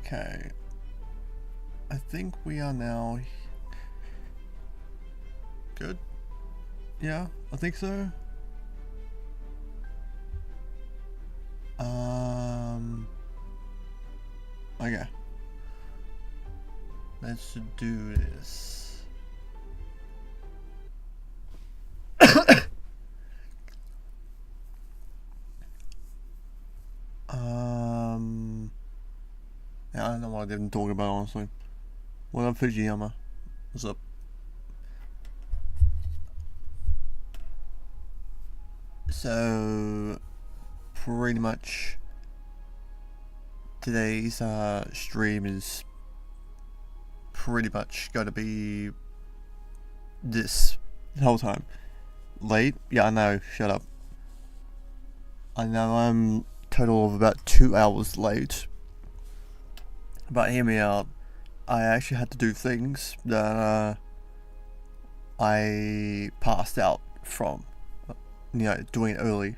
Okay. I think we are now good. Yeah, I think so. Okay. Let's do this. Yeah, I don't know what I didn't talk about, honestly. What up, Fujiyama? What's up? So, pretty much today's stream is pretty much going to be this the whole time. Late? Yeah, I know. Shut up. I know I'm total of about 2 hours late. But hear me out. I actually had to do things that I passed out from. You know, doing it early.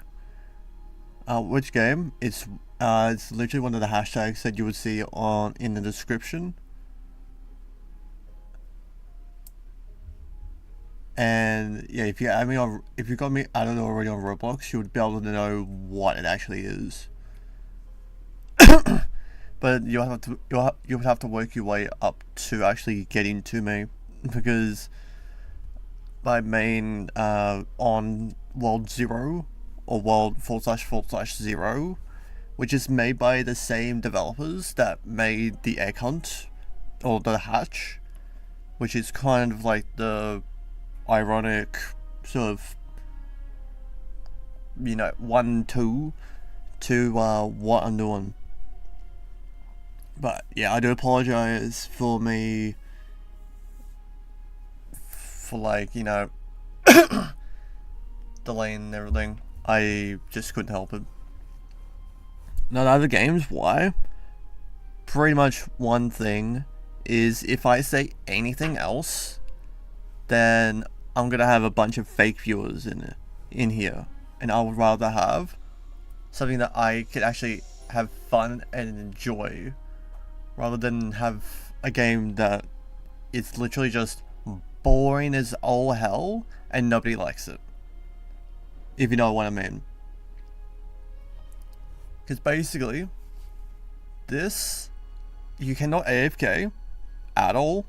Which game? It's literally one of the hashtags that you would see in the description. And yeah, if you got me, I don't know, already on Roblox, you would be able to know what it actually is. But you would have to work your way up to actually get into me, because my main on World 0 or World//0, which is made by the same developers that made the Egg Hunt or the Hatch, which is kind of like the ironic sort of, you know, 1-2 to what I'm doing. But yeah, I do apologize for me for, like, you know, delaying and everything. I just couldn't help it. Now the other games, why? Pretty much one thing is, if I say anything else, then I'm gonna have a bunch of fake viewers in here, and I would rather have something that I could actually have fun and enjoy, rather than have a game that it's literally just boring as all hell and nobody likes it. If you know what I mean. Because basically, this, you cannot AFK at all.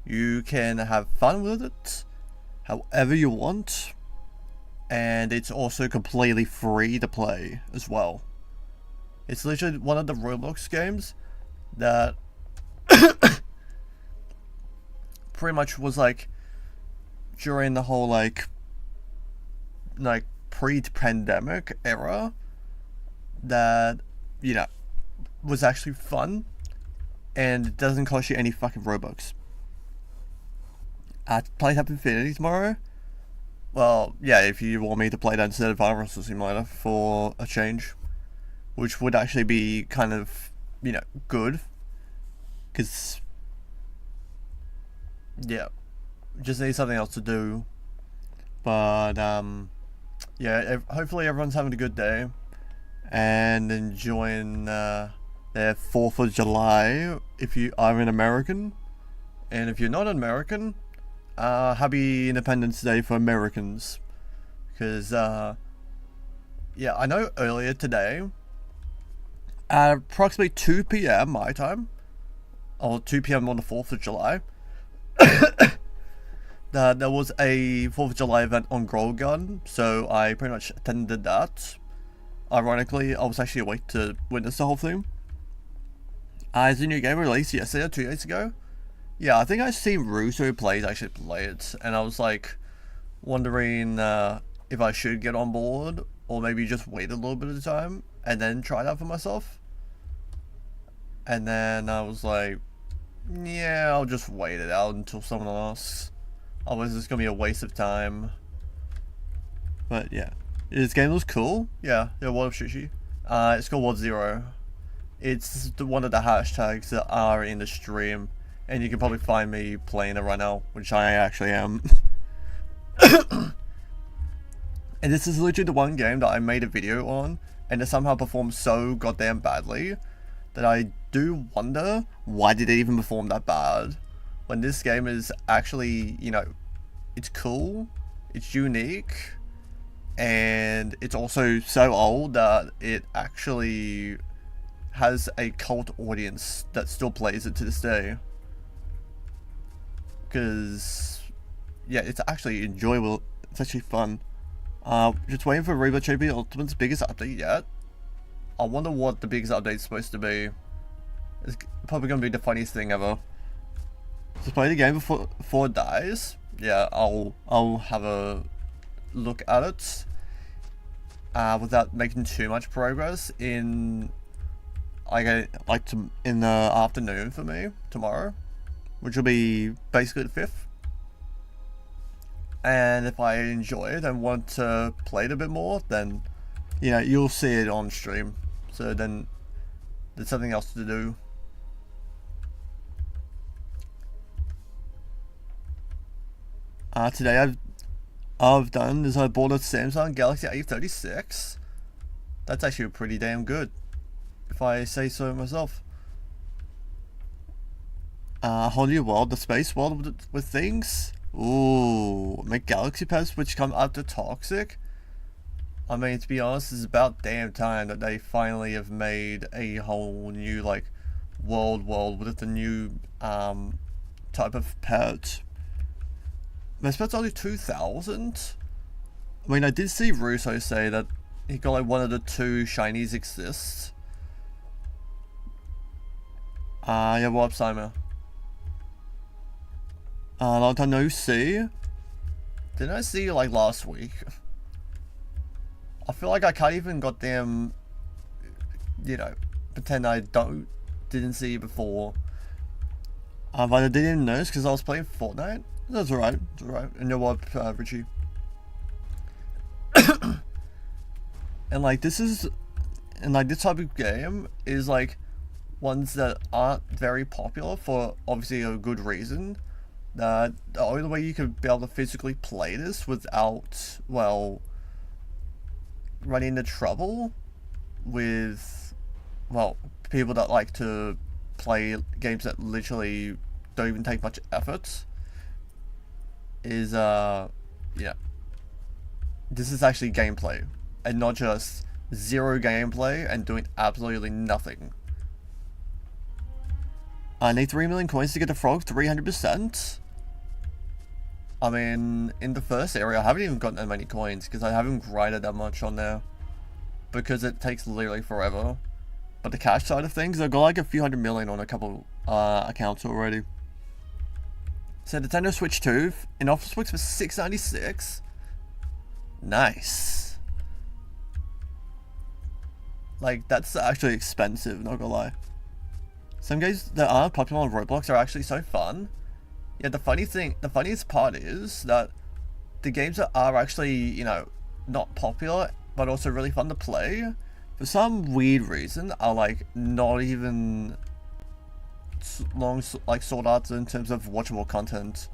You can have fun with it however you want, and it's also completely free to play as well. It's literally one of the Roblox games that pretty much was like during the whole like pre-pandemic era, that, you know, was actually fun, and it doesn't cost you any fucking Robux. Play Tap Infinity tomorrow? Well, yeah, if you want me to play that instead of Virus Simulator for a change, which would actually be kind of, you know, good, because, yeah, just need something else to do. But yeah, hopefully everyone's having a good day and enjoying their 4th of July if you are an American. And if you're not an American, happy Independence Day for Americans. Because yeah, I know earlier today at approximately 2 PM my time, or 2 PM on the 4th of July, there was a 4th of July event on Gold Gun, so I pretty much attended that. Ironically, I was actually awake to witness the whole thing. Is a new game released yesterday or 2 days ago? Yeah, I think I seen Russo actually play it, and I was like wondering if I should get on board, or maybe just wait a little bit of time and then try it out for myself. And then I was like, yeah, I'll just wait it out until someone asks. Otherwise it's gonna be a waste of time. But yeah, this game looks cool. Yeah, what up, Shishi? It's called World 0. It's one of the hashtags that are in the stream, and you can probably find me playing it right now, which I actually am. And this is literally the one game that I made a video on, and it somehow performed so goddamn badly that I do wonder why did it even perform that bad when this game is actually, you know, it's cool, it's unique, and it's also so old that it actually has a cult audience that still plays it to this day. Because, yeah, it's actually enjoyable. It's actually fun. Just waiting for Reboot to be Ultimate's biggest update yet. I wonder what the biggest update is supposed to be. It's probably going to be the funniest thing ever. So play the game before it dies. Yeah, I'll have a look at it. Without making too much progress in in the afternoon for me tomorrow, which will be basically the 5th. And if I enjoy it and want to play it a bit more, then, you know, you'll see it on stream. So then there's something else to do. Today I've done is I bought a Samsung Galaxy A36. That's actually pretty damn good, if I say so myself. Whole new world, the space world with things. Ooh, make galaxy pads which come after Toxic. I mean, to be honest, it's about damn time that they finally have made a whole new, like, world with a new type of pet. My pet's only 2,000. I mean, I did see Russo say that he got like one of the 2 shinies exist. Yeah, what up, Simon? Long time no see. Didn't I see you like last week? I feel like I can't even goddamn, you know, pretend I didn't see you before. But I didn't notice because I was playing Fortnite. That's alright, it's alright. And you know what, Richie? And like this type of game is like ones that aren't very popular for obviously a good reason. The only way you could be able to physically play this without, well, running into trouble with, well, people that like to play games that literally don't even take much effort is, yeah. This is actually gameplay, and not just zero gameplay and doing absolutely nothing. I need 3 million coins to get the frog 300%. I mean, in the first area, I haven't even gotten that many coins because I haven't grinded that much on there because it takes literally forever. But the cash side of things, I've got like a few hundred million on a couple accounts already. So Nintendo Switch 2 in Office Books for $6.96. Nice. Like, that's actually expensive, not gonna lie. Some games that aren't popular on Roblox are actually so fun. Yeah, the funniest part is that the games that are actually, you know, not popular, but also really fun to play, for some weird reason, are like not even long, like, sought after in terms of watchable content.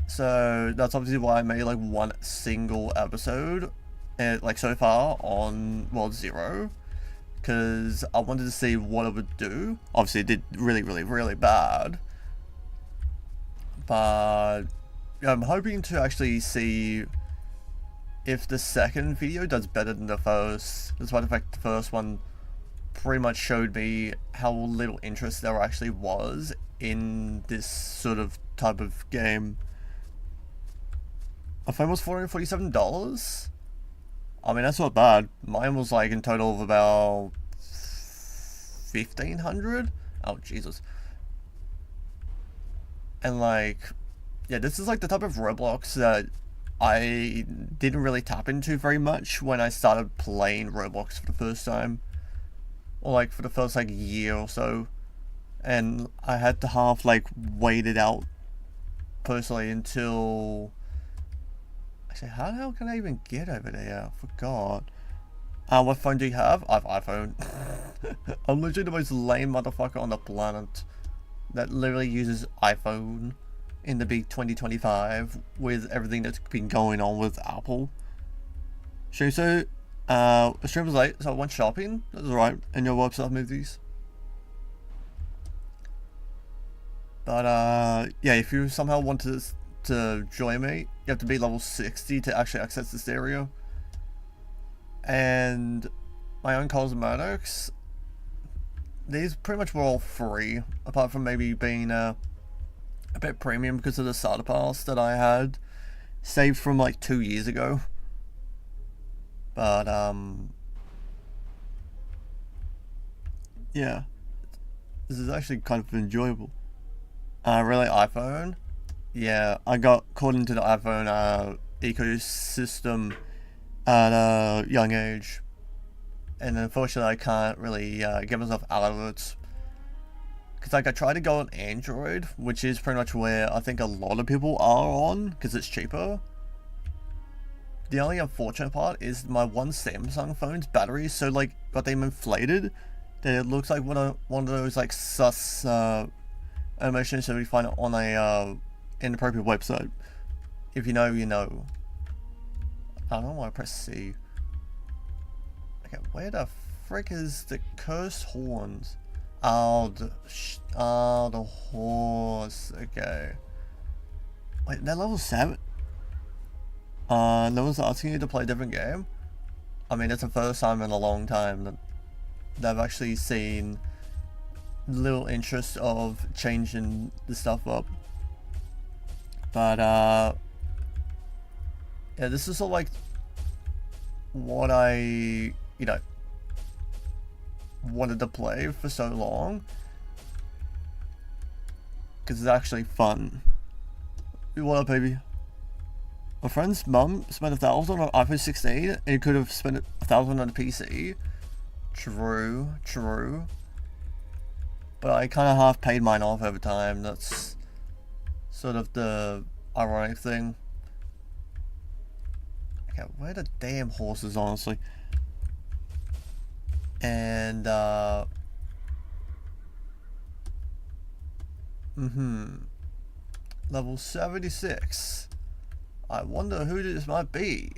So that's obviously why I made like one single episode, like so far on World Zero, because I wanted to see what it would do. Obviously, it did really bad. But yeah, I'm hoping to actually see if the second video does better than the first, despite the fact the first one pretty much showed me how little interest there actually was in this sort of type of game. My phone was $447. I mean, that's not bad. Mine was like in total of about 1,500. Oh Jesus. And like, yeah, this is like the type of Roblox that I didn't really tap into very much when I started playing Roblox for the first time, or like for the first like year or so, and I had to half like wait it out personally until, actually, how the hell can I even get over there? I forgot. What phone do you have? I have iPhone. I'm literally the most lame motherfucker on the planet that literally uses iPhone in the big 2025 with everything that's been going on with Apple. So, the stream was late, so I went shopping. That's alright. And your website movies. But yeah, if you somehow want to join me, you have to be level 60 to actually access this area. And my own cosmetics, these pretty much were all free, apart from maybe being a bit premium because of the starter pass that I had saved from like 2 years ago. But yeah, this is actually kind of enjoyable. Really, iPhone? Yeah, I got caught into the iPhone ecosystem at a young age, and unfortunately I can't really get myself out of it. Because like I tried to go on Android, which is pretty much where I think a lot of people are on, because it's cheaper. The only unfortunate part is my one Samsung phone's battery is so like got them inflated that it looks like one of those like sus animations that we find on a inappropriate website. If you know, you know. I don't know why I press C. Okay, where the frick is the cursed horns? Oh, the horse. Okay. Wait, they're level 7? No one's asking you to play a different game? I mean, it's the first time in a long time that they've actually seen little interest of changing the stuff up. But, yeah, this is sort of like what I, you know, wanted to play for so long. Because it's actually fun. What up, baby? My friend's mum spent $1,000 on an iPhone 16 and he could have spent $1,000 on a PC. True, true. But I kind of half paid mine off over time. That's sort of the ironic thing. Okay, where are the damn horses, honestly? And, level 76. I wonder who this might be.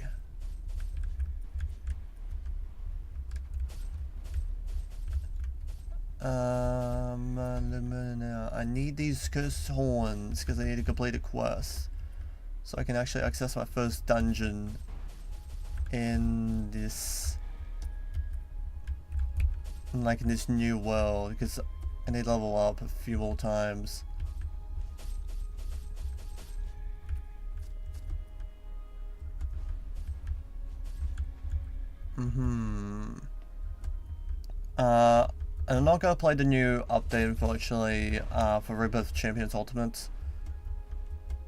I need these cursed horns because I need to complete a quest. So I can actually access my first dungeon in this, like in this new world, because I need to level up a few more times. And I'm not gonna play the new update, unfortunately, for Rebirth Champions Ultimate,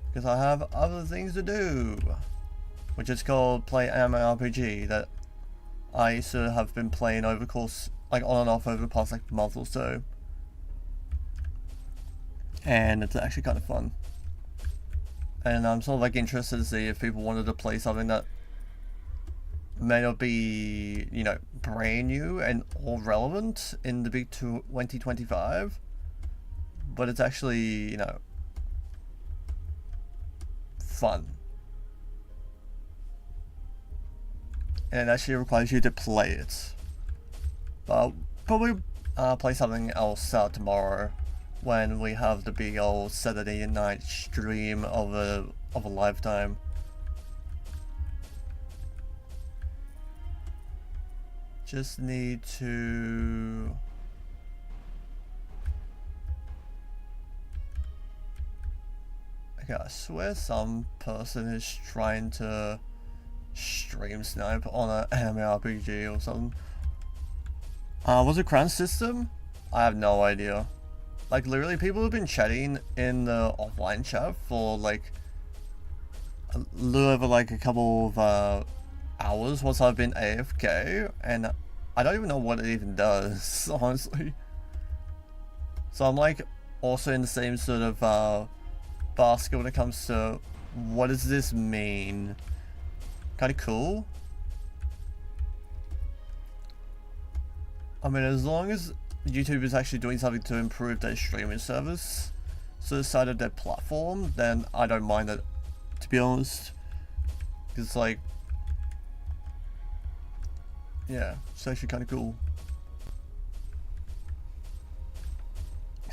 because I have other things to do, which is called play MMORPG that I used to have been playing over the course, like on and off over the past like month or so, and it's actually kind of fun. And I'm sort of like interested to see if people wanted to play something that may not be, you know, brand new and all relevant in the big 2025, but it's actually, you know, fun. And it actually requires you to play it. But I'll probably play something else tomorrow when we have the big old Saturday night stream of a lifetime. Just need to... Okay, I swear some person is trying to stream snipe on an anime RPG or something. Was it Crown System? I have no idea. Like, literally, people have been chatting in the offline chat for like a little over like a couple of hours once I've been AFK, and I don't even know what it even does, honestly. So I'm like also in the same sort of basket when it comes to what does this mean. Kind of cool. I mean, as long as YouTube is actually doing something to improve their streaming service, so the side of their platform, then I don't mind it, to be honest. It's like, yeah, it's actually kind of cool.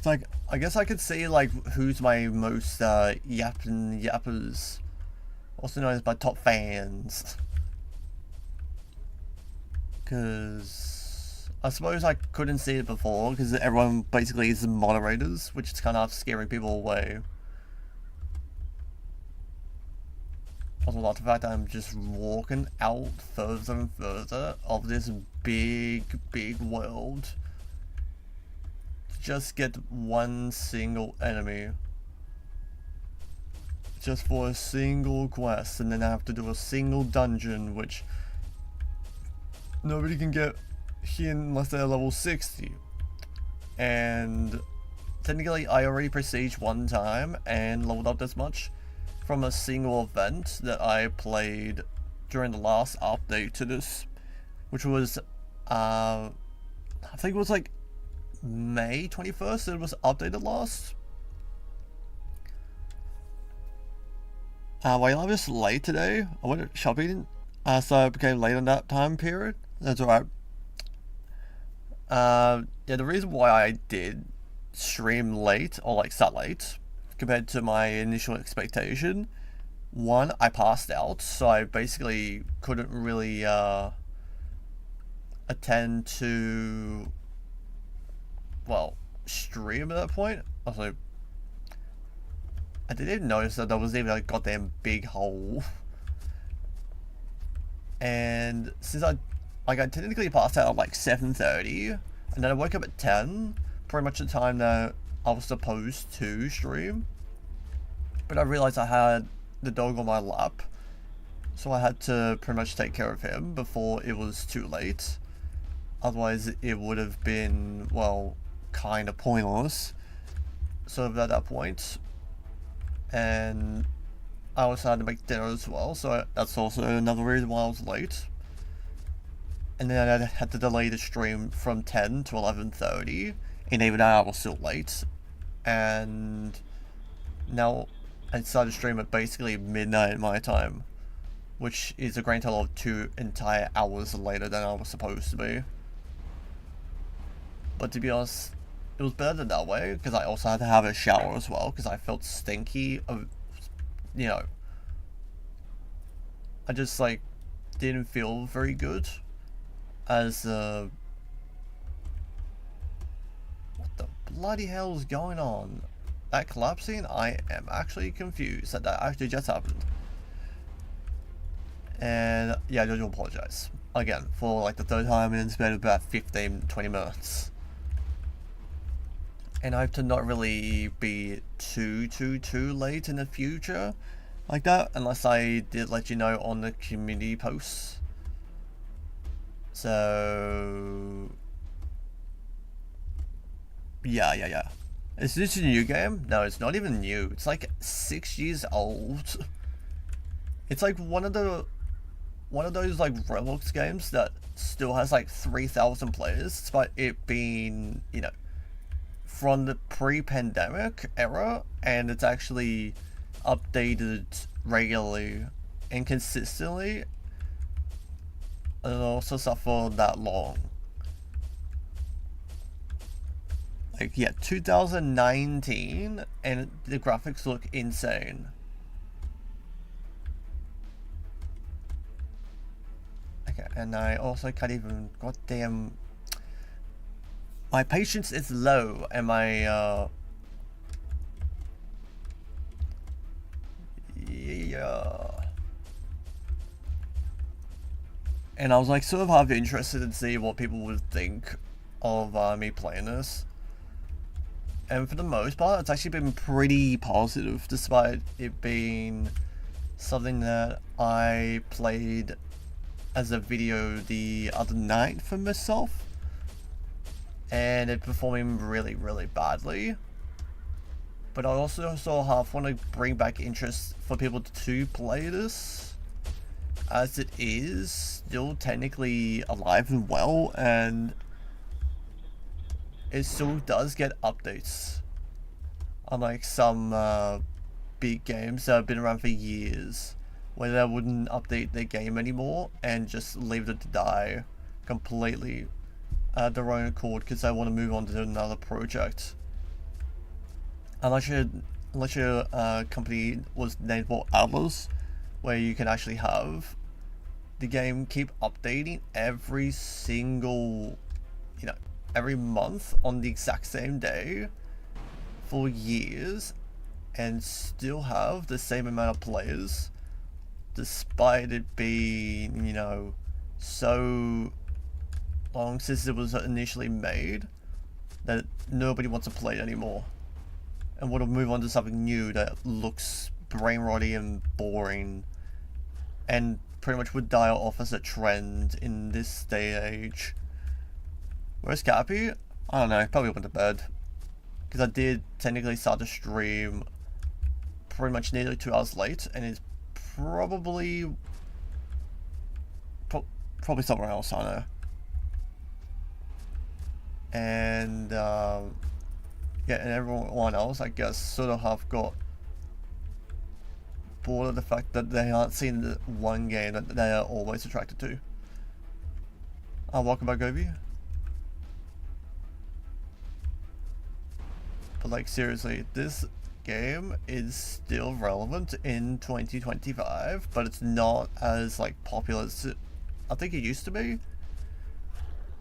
It's like, I guess I could see like who's my most yappers, also known as my top fans. Because I suppose I couldn't see it before because everyone basically is moderators, which is kind of scaring people away. Also, like the fact that I'm just walking out further and further of this big world to just get one single enemy. Just for a single quest, and then I have to do a single dungeon, which nobody can get here unless they're level 60. And technically I already prestiged one time and leveled up this much from a single event that I played during the last update to this, which was I think it was like May 21st that it was updated last. Well, I was late today. I went shopping, so I became late on that time period. That's alright. Yeah, the reason why I did stream late, or like start late, compared to my initial expectation, one, I passed out, so I basically couldn't really attend to, well, stream at that point. Also, I didn't even notice that there was even a goddamn big hole. And since I technically passed out at like 7:30, and then I woke up at 10, pretty much the time that I was supposed to stream. But I realized I had the dog on my lap, so I had to pretty much take care of him before it was too late. Otherwise it would have been, well, kind of pointless. So at that point, and I also had to make dinner as well, so that's also another reason why I was late. And then I had to delay the stream from 10 to 11:30, and even now I was still late. And now I decided to stream at basically midnight my time, which is a grand total of 2 entire hours later than I was supposed to be. But to be honest, it was better that way, because I also had to have a shower as well, because I felt stinky of, you know, I just like didn't feel very good as what the bloody hell is going on? That collapsing? I am actually confused that actually just happened. And yeah, I do apologize again for like the third time in spent about 15-20 minutes. And I hope to not really be too late in the future like that, unless I did let you know on the community posts. So yeah. Is this a new game? No, it's not even new. It's like 6 years old. It's like one of those like Roblox games that still has like 3,000 players, despite it being, you know, from the pre-pandemic era, and it's actually updated regularly and consistently, and also suffered that long. Like, yeah, 2019, and the graphics look insane. Okay, and I also can't even, goddamn, my patience is low, and my, yeah. And I was like sort of half interested to see what people would think of me playing this. And for the most part, it's actually been pretty positive, despite it being something that I played as a video the other night for myself, and it performing really badly. But I also half want to bring back interest for people to play this, as it is still technically alive and well, and it still does get updates, unlike some big games that have been around for years, where they wouldn't update their game anymore and just leave it to die completely at their own accord because they want to move on to another project. unless your company was named for Atlas, where you can actually have the game keep updating every single, every month on the exact same day for years and still have the same amount of players despite it being, so long since it was initially made that nobody wants to play it anymore and want to move on to something new that looks brain rotty and boring and pretty much would die off as a trend in this day and age. Where's Cappy? I don't know, probably went to bed. Because I did technically start the stream pretty much nearly 2 hours late, and it's probably somewhere else, I know. And yeah, and everyone else, I guess, sort of have got bored of the fact that they aren't seeing the one game that they are always attracted to. Welcome back, Gobi. But like, seriously, this game is still relevant in 2025, but it's not as like popular as I think it used to be.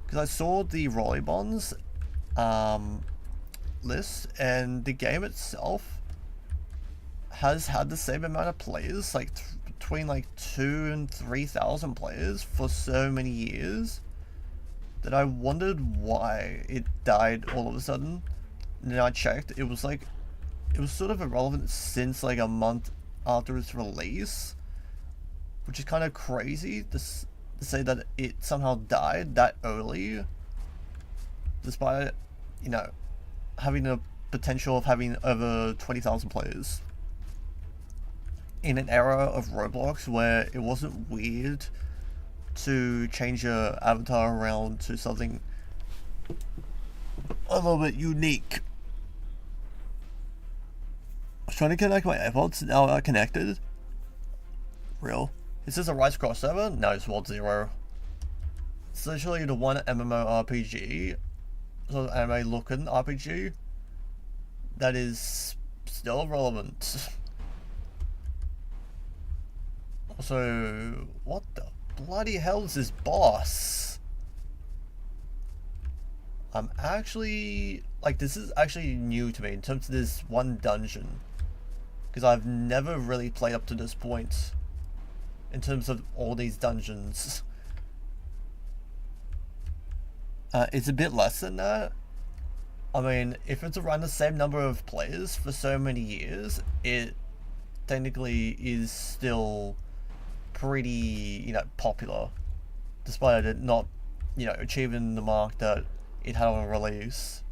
Because I saw the Rolly Bonds list, and the game itself has had the same amount of players, like between like 2,000 and 3,000 players for so many years, that I wondered why it died all of a sudden. And then I checked, it was sort of irrelevant since like a month after its release, which is kind of crazy to say that it somehow died that early, despite, having the potential of having over 20,000 players. In an era of Roblox where it wasn't weird to change your avatar around to something a little bit unique. I was trying to connect my AirPods, now are connected. Real. Is this a Rise crossover? No, it's World Zero. It's literally the one MMORPG, sort of anime looking RPG, that is still relevant. Also, what the bloody hell is this boss? I'm actually, like, this is actually new to me in terms of this one dungeon, because I've never really played up to this point in terms of all these dungeons. It's a bit less than that. I mean, if it's around the same number of players for so many years, it technically is still pretty, popular, despite it not, achieving the mark that it had on release.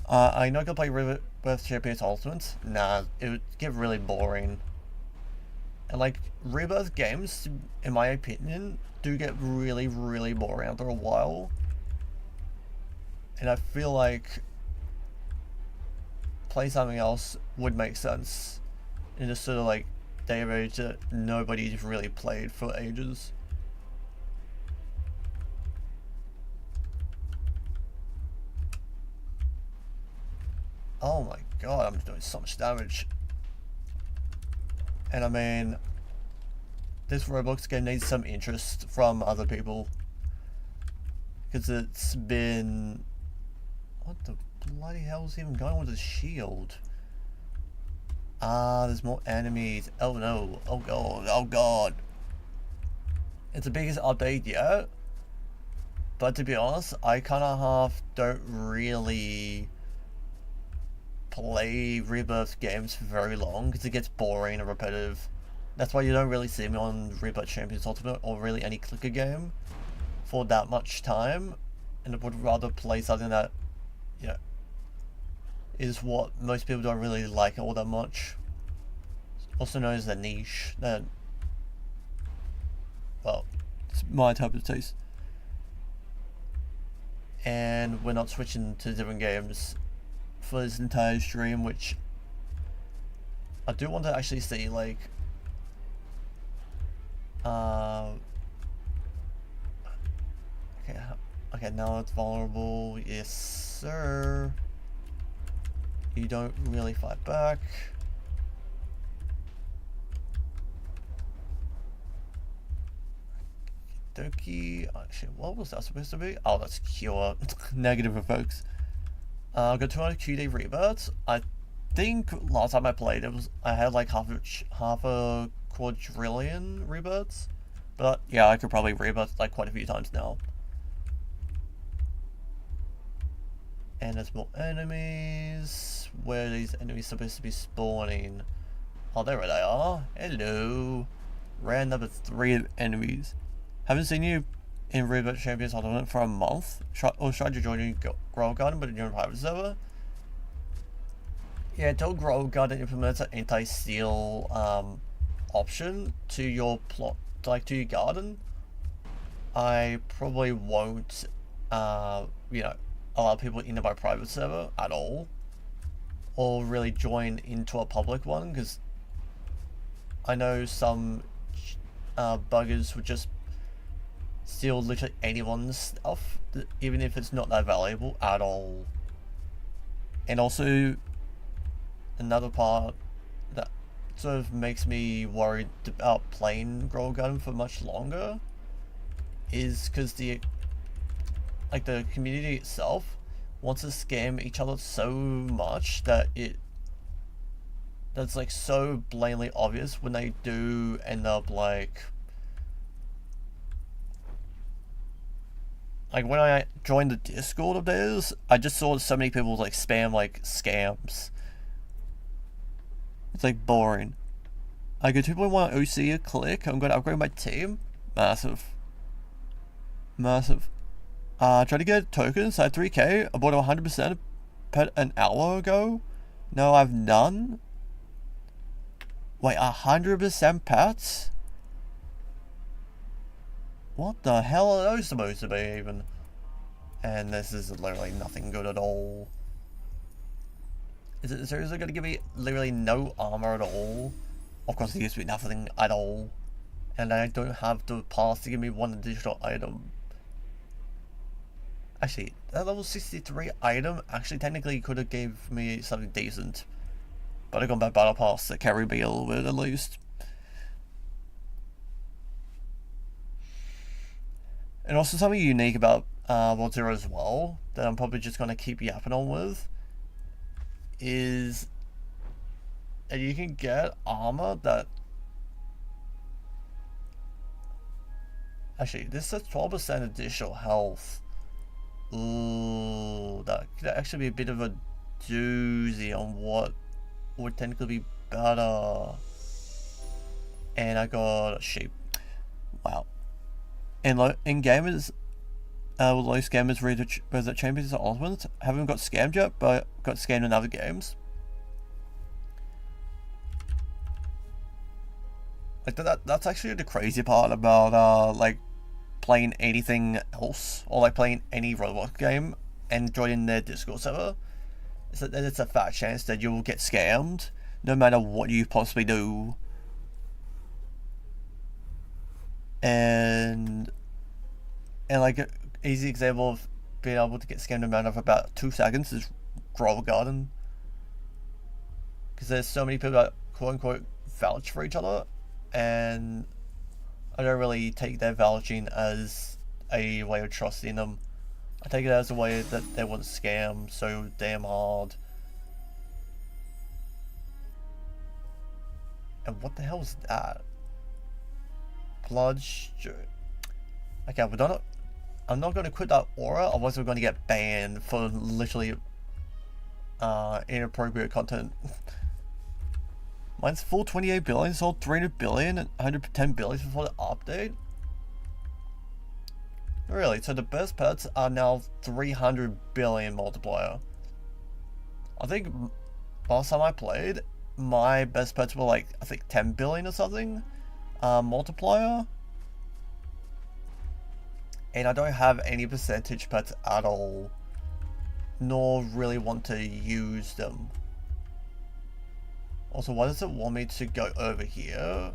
I'm not gonna play Rebirth Champions Ultimate. Nah, it would get really boring. And like, Rebirth games, in my opinion, do get really, really boring after a while. And I feel like playing something else would make sense in this sort of like day and age that nobody's really played for ages. Oh my god, I'm doing so much damage. And I mean, this Roblox game needs some interest from other people, because it's been... What the bloody hell is even going with his shield? There's more enemies. Oh no. Oh god. Oh god. It's the biggest update yet. But to be honest, I kind of half don't really play Rebirth games for very long, because it gets boring and repetitive. That's why you don't really see me on Rebirth Champions Ultimate or really any clicker game for that much time, and I would rather play something that, is what most people don't really like all that much. Also known as the niche. That, well, it's my type of taste. And we're not switching to different games for this entire stream, which I do want to actually see, like, okay, now it's vulnerable. Yes, sir. You don't really fight back. Doki. Actually, what was that supposed to be? Oh, that's cure. Negative for folks. Got 200 QD rebirths. I think last time I played I had like half a quadrillion rebirths. But yeah, I could probably rebirth like quite a few times now. And there's more enemies. Where are these enemies supposed to be spawning? Oh, there they are. Hello. Round number 3 of enemies. Haven't seen you in Rebirth Champions Tournament for a month. Or tried to join your Grow Garden, but in your private server. Yeah, until Grow Garden implements an anti-steal option to your plot, like to your garden, I probably won't, you know, allow people into my private server at all, or really join into a public one, because I know some buggers would just steal literally anyone's stuff, even if it's not that valuable at all. And also, another part that sort of makes me worried about playing Grow Garden for much longer is because the community itself wants to scam each other so much that that's like so blatantly obvious when they do end up like when I joined the Discord of theirs, I just saw so many people like spam like scams. It's like boring. I get 2.1 OC a click. I'm gonna upgrade my team. Massive. Try to get tokens. I had 3k. I bought 100% pet an hour ago. No, I have none. Wait, 100% pets? What the hell are those supposed to be even? And this is literally nothing good at all. Is it seriously going to give me literally no armor at all? Of course it gives me nothing at all. And I don't have the pass to give me one additional item. Actually, that level 63 item actually technically could have gave me something decent. But I got my battle pass to carry me a little bit at least. And also something unique about World Zero as well, that I'm probably just going to keep yapping on with, is that you can get armor that... Actually, this says 12% additional health. Ooh, that could actually be a bit of a doozy on what would technically be better. And I got a sheep. Wow. And in gamers, with low scammers, Resident Champions and Ultimates, haven't got scammed yet, but got scammed in other games. Like that's actually the crazy part about like playing anything else, or like playing any Roblox game and joining their Discord server, is that there's a fat chance that you will get scammed no matter what you possibly do. And like an easy example of being able to get scammed in a matter of about 2 seconds is Grow Garden, because there's so many people that quote unquote vouch for each other, and I don't really take their vouching as a way of trusting them. I take it as a way that they want to scam so damn hard. And what the hell is that? Blood. Okay, we're done. I'm not going to quit that aura, otherwise we're going to get banned for literally inappropriate content. Mine's full 28 billion, sold 300 billion and 110 billion before the update. Really? So the best pets are now 300 billion multiplier. I think last time I played, my best pets were like, I think 10 billion or something multiplier. And I don't have any percentage pets at all, nor really want to use them. Also, why does it want me to go over here?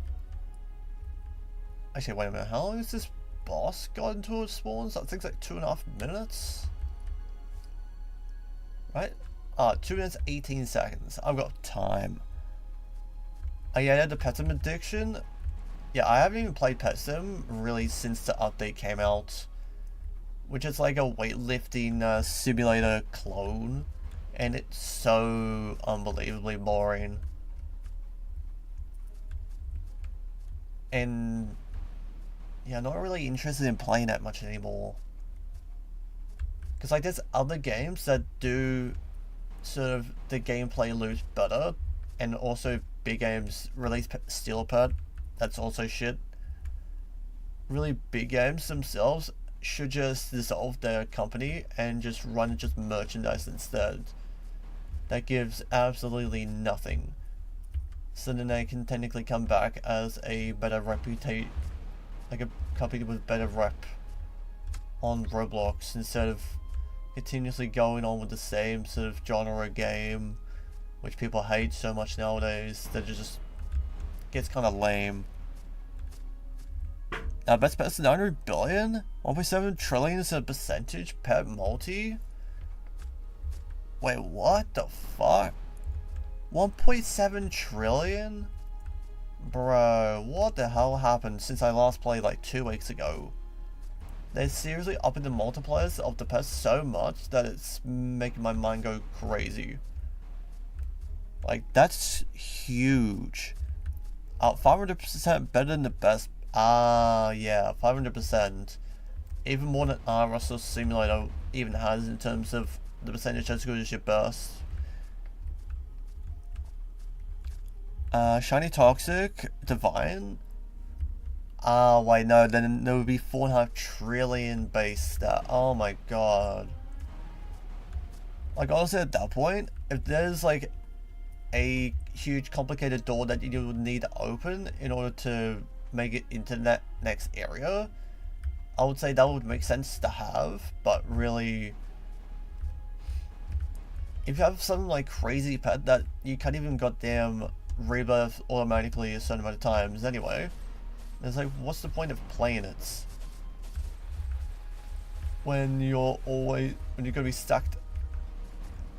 Actually, wait a minute, how long has this boss got until it spawns? I think it's like 2.5 minutes. Right? 2 minutes 18 seconds. I've got time. Yeah, the Pet Sim addiction. Yeah, I haven't even played Pet Sim really since the update came out, which is like a weightlifting simulator clone, and it's so unbelievably boring. And yeah, not really interested in playing that much anymore. Because like there's other games that do sort of the gameplay loops better, and also big games release Steel Pet, that's also shit. Really big games themselves should just dissolve their company and just run just merchandise instead. That gives absolutely nothing. So then they can technically come back as a better reputation, like a company with better rep on Roblox, instead of continuously going on with the same sort of genre game, which people hate so much nowadays, that it just gets kind of lame. Best bet is 900 billion? 1.7 trillion is a percentage pet multi? Wait, what the fuck? 1.7 trillion? Bro, what the hell happened since I last played like 2 weeks ago? They're seriously upping the multipliers of the pets so much that it's making my mind go crazy. Like, that's huge. 500% better than the best. Yeah, 500%. Even more than RSL Simulator even has in terms of the percentage as good as your burst. Shiny Toxic, Divine. Wait, no, then there would be 4.5 trillion base stat. Oh my god. Like, honestly, at that point, if there's like a huge complicated door that you would need to open in order to make it into that next area, I would say that would make sense to have. But really, if you have some like crazy pet that you can't even goddamn rebirth automatically a certain amount of times anyway, it's like, what's the point of playing it when you're gonna be stacked,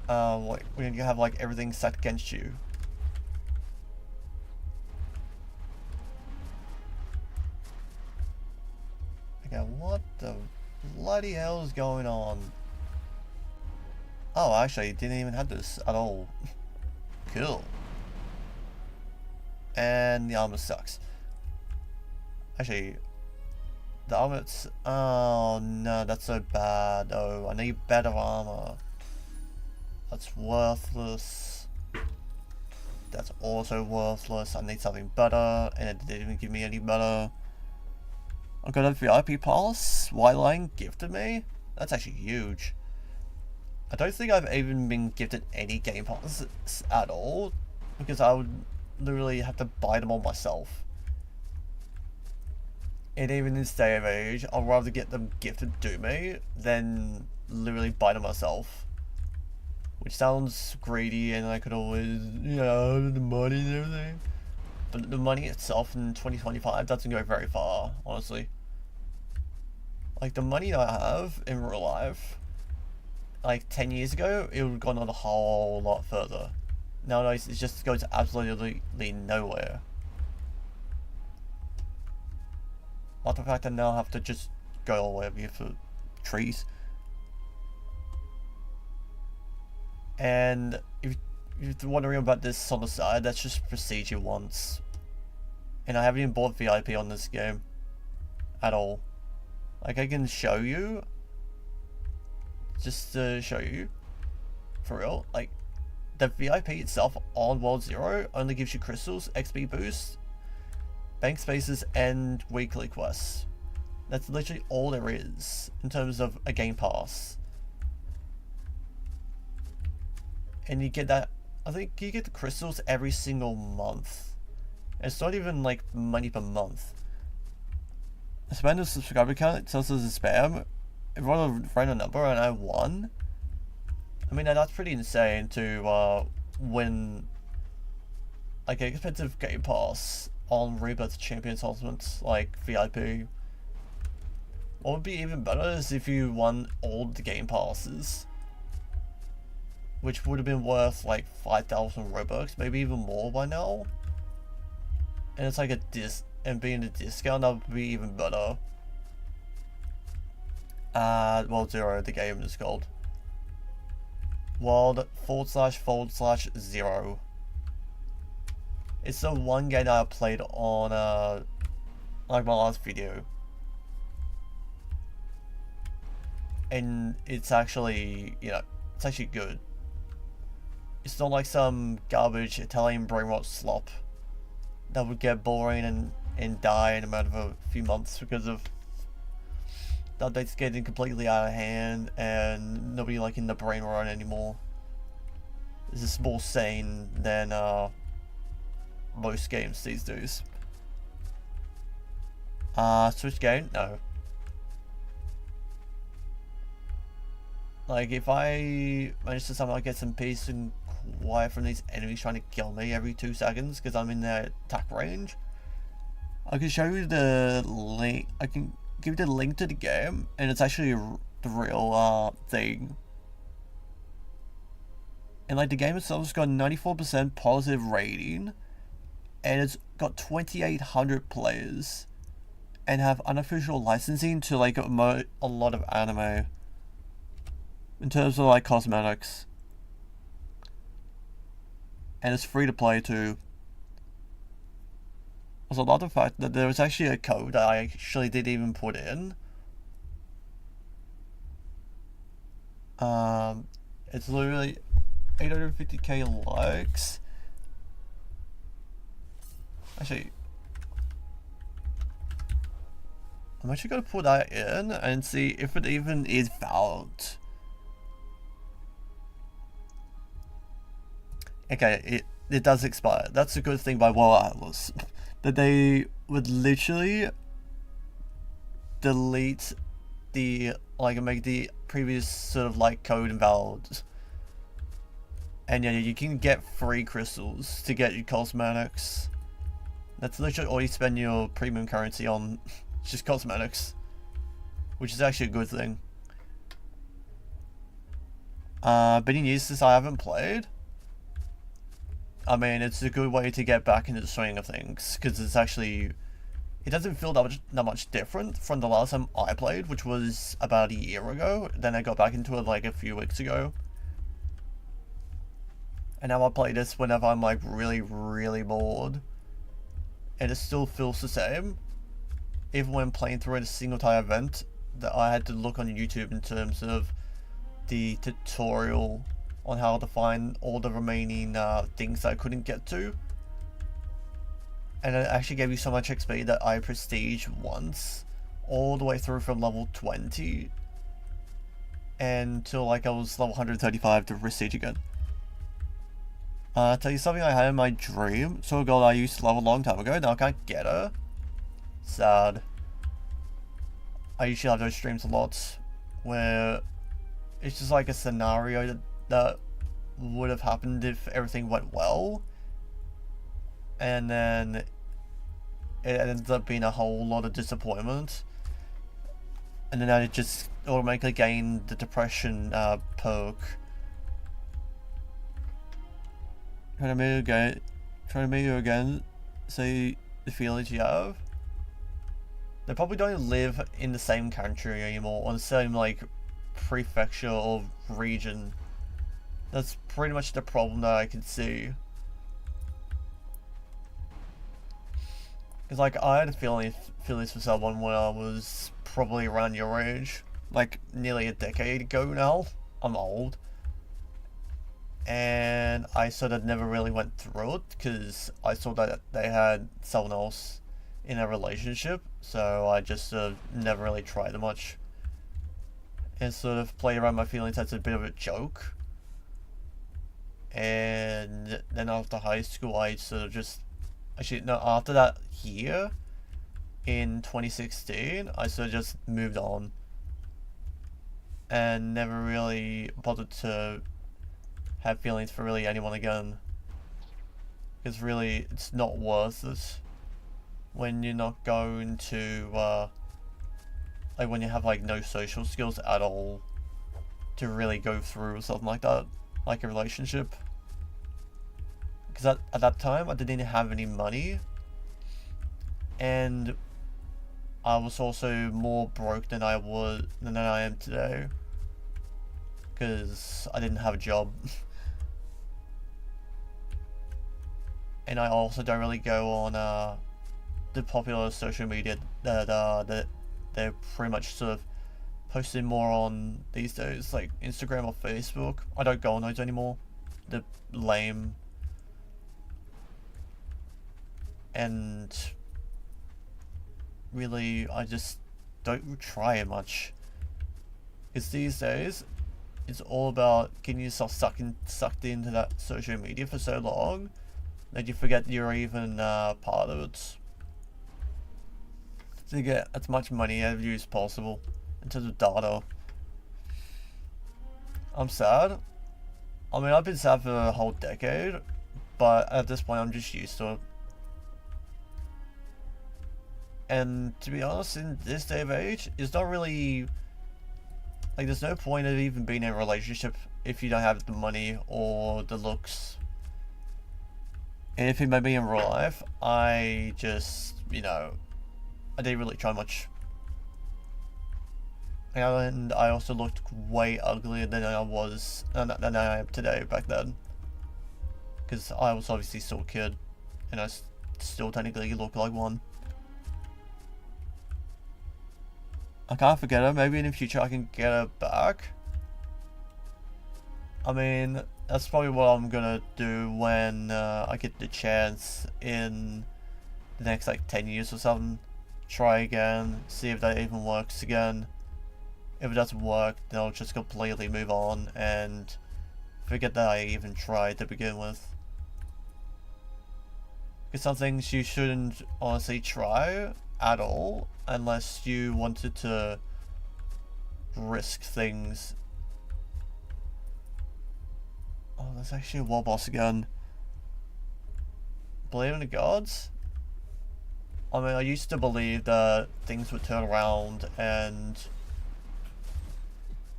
like when you have like everything stacked against you? Okay, what the bloody hell is going on? Oh, actually, didn't even have this at all. Cool. And the armor sucks. Actually, the armor's... Oh no, that's so bad. Oh, I need better armor. That's worthless. That's also worthless. I need something better, and it didn't even give me any better. I got a VIP pass. White Line gifted me. That's actually huge. I don't think I've even been gifted any game passes at all, because I would literally have to buy them all myself. And even in this day of age, I'd rather get them gifted to me than literally buy them myself. Which sounds greedy, and I could always, you know, the money and everything. But the money itself in 2025 doesn't go very far, honestly. Like, the money that I have in real life, like 10 years ago, it would have gone on a whole lot further. Nowadays, it just goes absolutely nowhere. Like the fact that now I have to just go all the way over here for trees. And if you're wondering about this on the side, that's just procedure once. And I haven't even bought VIP on this game at all. Like, I can show you, just to show you, for real, like, the VIP itself on World Zero only gives you crystals, XP boost, bank spaces, and weekly quests. That's literally all there is in terms of a game pass. And you get that, I think you get the crystals every single month. It's not even like money per month. I spent a subscriber count, it tells us a spam. It rolled a random number and I won. I mean, that's pretty insane to win like an expensive game pass on Rebirth Champions Ultimate, like VIP. What would be even better is if you won all the game passes. which would have been worth like 5,000 Robux, maybe even more by now. And it's like a and being a discount, that would be even better. World Zero, the game is called. World//0. It's the one game that I played on, like my last video. And it's actually, you know, it's actually good. It's not like some garbage Italian brainrot slop that would get boring and die in a matter of a few months because of the updates getting completely out of hand and nobody liking the brain rot anymore. This is more sane than most games these days. Switch game? No. Like, if I manage to somehow get some peace and quiet from these enemies trying to kill me every 2 seconds because I'm in their attack range, I can show you the link. I can give you the link to the game, and it's actually the real thing. And like, the game itself's got 94% positive rating, and it's got 2,800 players, and have unofficial licensing to like a lot of anime in terms of like cosmetics, and it's free to play too. Also, a lot of the fact that there was actually a code that I actually didn't even put in. It's literally 850k likes. Actually, I'm actually gonna put that in and see if it even is valid. Okay, it does expire. That's a good thing by War Atlas. That they would literally delete the, like, make the previous sort of like code invalid. And yeah, you can get free crystals to get your cosmetics. That's literally all you spend your premium currency on. It's just cosmetics, which is actually a good thing. Been in years since I haven't played. I mean, it's a good way to get back into the swing of things, because it's actually, it doesn't feel that much different from the last time I played, which was about a year ago. Then I got back into it like a few weeks ago. And now I play this whenever I'm like really, really bored. And it still feels the same. Even when playing through a single time event that I had to look on YouTube in terms of the tutorial on how to find all the remaining things that I couldn't get to. And it actually gave you so much XP that I prestige once, all the way through from level 20 until like I was level 135 to prestige again. Tell you something I had in my dream. So a girl I used to love a long time ago, now I can't get her. Sad. I usually have those dreams a lot where it's just like a scenario that would have happened if everything went well, and then it ends up being a whole lot of disappointment, and then I just automatically gain the depression perk. Trying to meet you again, see the feelings you have. They probably don't live in the same country anymore, or the same like prefecture or region. That's pretty much the problem that I can see. Because like, I had a feeling for someone when I was probably around your age, like nearly a decade ago now. I'm old. And I sort of never really went through it because I saw that they had someone else in a relationship, so I just never really tried it much and sort of played around my feelings as a bit of a joke. And then after high school, I sort of just, actually no, after that year in 2016, I sort of just moved on and never really bothered to have feelings for really anyone again, because really it's not worth it when you're not going to like when you have like no social skills at all to really go through something like that. like a relationship. Because at that time I didn't have any money, and I was also more broke than I am today, because I didn't have a job. And I also don't really go on the popular social media that they're pretty much sort of posting more on these days, like Instagram or Facebook. I don't go on those anymore. They're lame. And really, I just don't try it much. Because these days, it's all about getting yourself sucked into that social media for so long that you forget you're even part of it. To get as much money out of you as possible in terms of data. I'm sad. I mean, I've been sad for a whole decade, but at this point I'm just used to it. And to be honest, in this day of age, it's not really, like, there's no point of even being in a relationship if you don't have the money or the looks. And if it may be in real life, I just, you know, I didn't really try much. And I also looked way uglier than I am today back then. Because I was obviously still a kid, and I still technically look like one. I can't forget her. Maybe in the future I can get her back. I mean, that's probably what I'm gonna do when I get the chance in the next like 10 years or something. Try again, see if that even works again. If it doesn't work, then I'll just completely move on and forget that I even tried to begin with. Because some things you shouldn't honestly try at all unless you wanted to risk things. Oh, there's actually a wall boss again. Believe in the gods? I mean, I used to believe that things would turn around and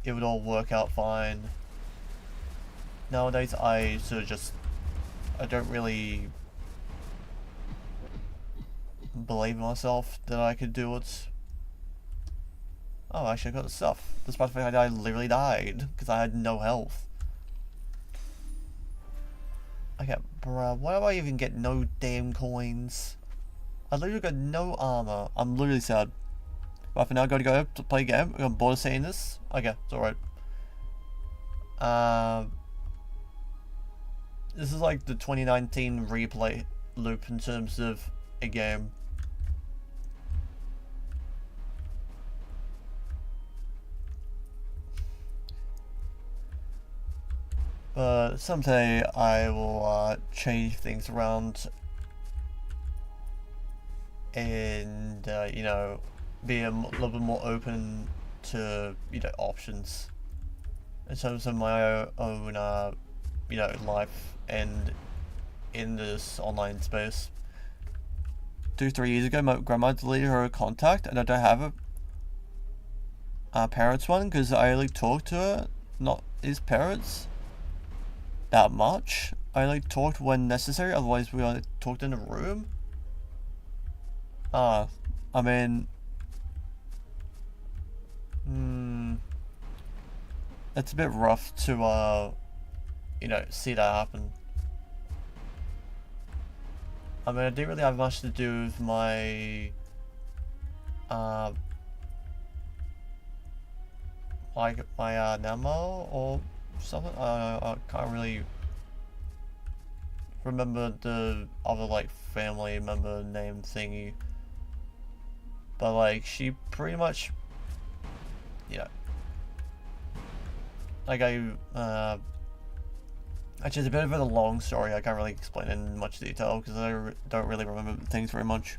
it would all work out fine. Nowadays, I sort of just, I don't really believe in myself that I could do it. Oh, actually I got the stuff. Despite the fact I literally died because I had no health. Okay, bruh, why do I even get no damn coins? I literally got no armor. I'm literally sad. But for now, I gotta go to play a game. I'm bored of seeing this. Okay, it's alright. This is like the 2019 replay loop in terms of a game. But someday I will change things around and you know, be a little bit more open to, you know, options in terms of my own you know, life and in this online space. 3 years ago, my grandma deleted her contact, and I don't have a parents one because I only talk to her, not his parents, that much. I only talked when necessary, otherwise we only talked in a room. I mean, it's a bit rough to you know, see that happen. I mean, I didn't really have much to do with my like my Namo or something. I can't really remember the other like family member name thingy, but like she pretty much, you know, like actually it's a bit of a long story. I can't really explain it in much detail because I don't really remember things very much.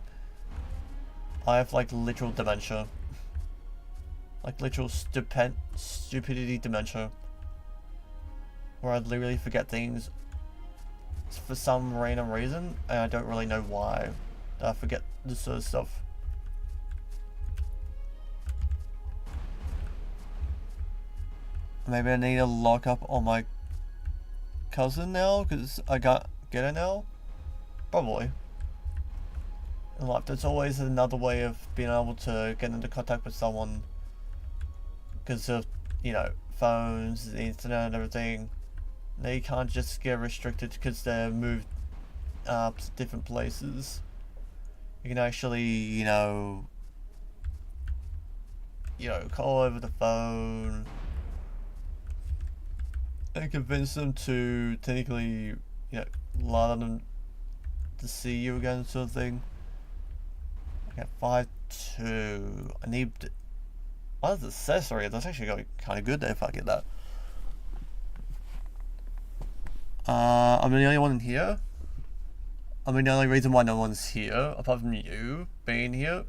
I have like literal dementia, like literal stupidity dementia, where I literally forget things for some random reason, and I don't really know why. I forget this sort of stuff. Maybe I need to lock up all my cousin now because I get it now? Probably. In life, there's always another way of being able to get into contact with someone because of, you know, phones, the internet and everything. They can't just get restricted because they're moved to different places. You can actually, you know, call over the phone and convince them to technically, you know, allow them to see you again, sort of thing. Okay, 5-2. I need. What is accessory? That's actually going kind of good if I get that. I'm the only one in here. I mean, the only reason why no one's here, apart from you being here,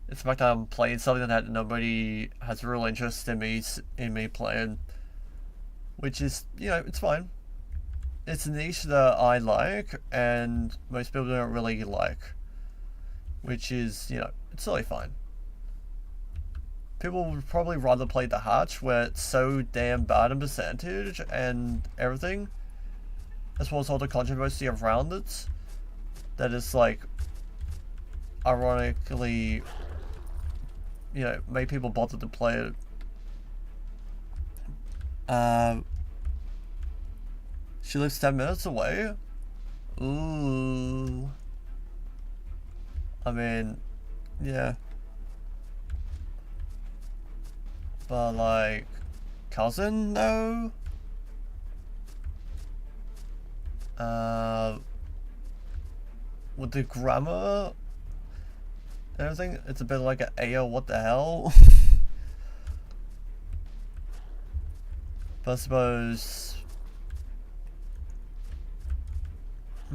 is the fact that I'm playing something that nobody has real interest in me playing. Which is, you know, it's fine. It's a niche that I like, and most people don't really like. Which is, you know, it's totally fine. People would probably rather play the Hatch, where it's so damn bad in percentage and everything, as well as all the controversy around it, that is like, ironically, you know, made people bother to play it. She lives 10 minutes away? Ooh. I mean, yeah. But like, cousin though? With the grammar and everything, it's a bit like an Ayo, what the hell? But I suppose, I